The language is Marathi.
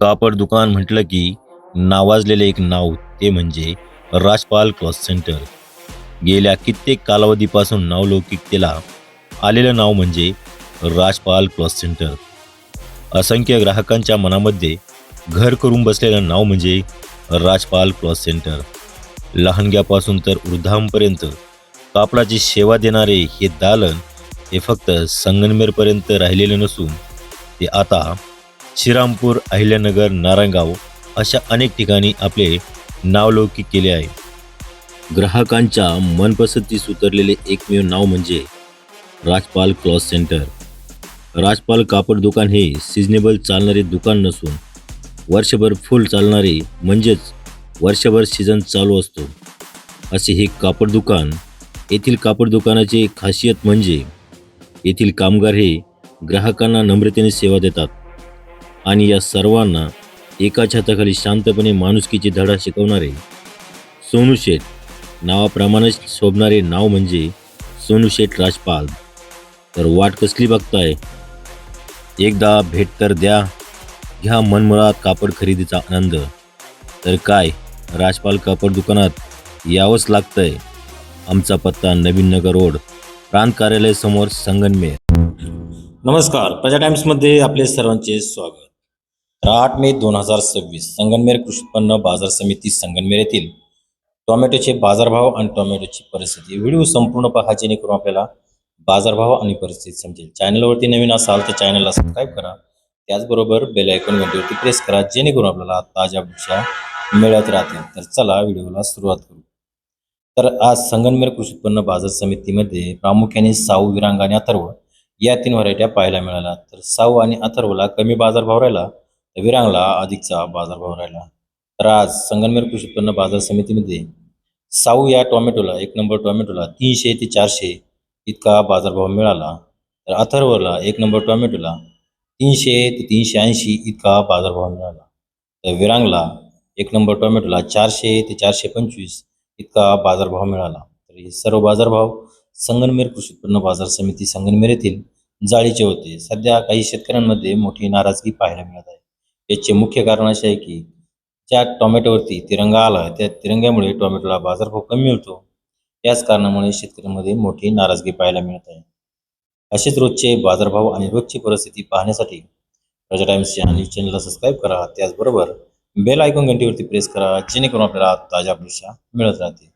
कापड दुकान म्हटलं की नावाजलेले एक नाव ते म्हणजे राजपाल क्लॉथ सेंटर. गेल्या कित्येक कालावधीपासून नावलौकिकतेला आलेलं नाव म्हणजे राजपाल क्लॉथ सेंटर. असंख्य ग्राहकांच्या मनामध्ये घर करून बसलेलं नाव म्हणजे राजपाल क्लॉथ सेंटर. लहानग्यापासून तर वृद्धांपर्यंत कापडाची सेवा देणारे हे दालन हे फक्त संगमनेरपर्यंत राहिलेले नसून ते आता श्रीरामपूर, अहिल्यानगर, नारायणगाव अशा अनेक ठिकाणी आपले नावलौकिक केले आहे. ग्राहकांच्या मनपसंतीस उतरलेले एकमेव नाव म्हणजे राजपाल क्लॉथ सेंटर. राजपाल कापड दुकान हे सिजनेबल चालणारे दुकान नसून वर्षभर फुल चालणारे म्हणजेच वर्षभर सीझन चालू असतो असे हे कापड दुकान. येथील कापड दुकानाची खासियत म्हणजे येथील कामगार हे ग्राहकांना नम्रतेने सेवा देतात आणि या सर्वांना एका छताखाली शांतपणे माणुसकीची धडा शिकवणारे सोनू शेठ नावाप्रमाणेच शोभणारे नाव म्हणजे सोनू शेठ राजपाल. तर वाट कसली बघताय? एकदा भेट तर द्या, घ्या मनमुराद कापड खरेदीचा आनंद. तर काय, राजपाल कापड दुकानात यावंच लागतंय. आमचा पत्ता नवीन नगर रोड, प्रांत कार्यालय समोर, संगमनेर. नमस्कार, प्रजा टाइम्समध्ये आपले सर्वांचे स्वागत. 8 मे 2026 संगमनेर कृषी उत्पन्न बाजार समिती संगमनेर येथील टोमॅटोचे बाजारभाव आणि टोमॅटोची परिस्थिती. व्हिडिओ संपूर्ण पहा जेणेकरून आपल्याला बाजारभाव आणि परिस्थिती समजेल. चॅनलवरती नवीन असाल तर चॅनलला सबस्क्राईब करा. त्याचबरोबर बेल आयकॉन घंटेवरती प्रेस करा जेणेकरून आपल्याला ताज्या अपडेट्स मिळत राहतील. तर चला व्हिडिओला सुरुवात करू. तर आज संगमनेर कृषी उत्पन्न बाजार समितीमध्ये प्रामुख्याने साऊ, विरांग आणि अथर्व या 3 व्हरायट्या पाहायला मिळाल्या. तर साऊ आणि अथर्वला कमी बाजारभाव राहिला, तर विरांगला अधिकचा बाजारभाव राहिला. तर आज संगमनेर कृषी उत्पन्न बाजार समितीमध्ये साऊ या टोमॅटोला 1 नंबर टोमॅटोला 300 ते 400 इतका बाजारभाव मिळाला. तर अथर्वला 1 नंबर टोमॅटोला 300 ते 380 इतका बाजारभाव मिळाला. तर विरांगला 1 नंबर टोमॅटोला 400 ते 425 इतका बाजारभाव मिळाला. तर हे सर्व बाजारभाव संगमनेर कृषी उत्पन्न बाजार समिती संगमनेर येथील जाळीचे होते. सध्या काही शेतकऱ्यांमध्ये मोठी नाराजगी पाहायला मिळत आहे. याचे मुख्य कारण असे आहे की ज्या टोमॅटोवरती तिरंगा आला आहे त्या तिरंग्यामुळे टोमॅटोला बाजारभाव कमी मिळतो. याच कारणामुळे शेतकऱ्यांमध्ये मोठी नाराजगी पाहायला मिळत आहे. असेच रोजचे बाजारभाव आणि रोजची परिस्थिती पाहण्यासाठी प्रजा टाइम्स या न्यूज चॅनलला सबस्क्राईब करा. त्याचबरोबर बेल आयकॉन घंटीवरती प्रेस करा जेणेकरून आपल्याला ताज्या अपडेट्स मिळत राहतील.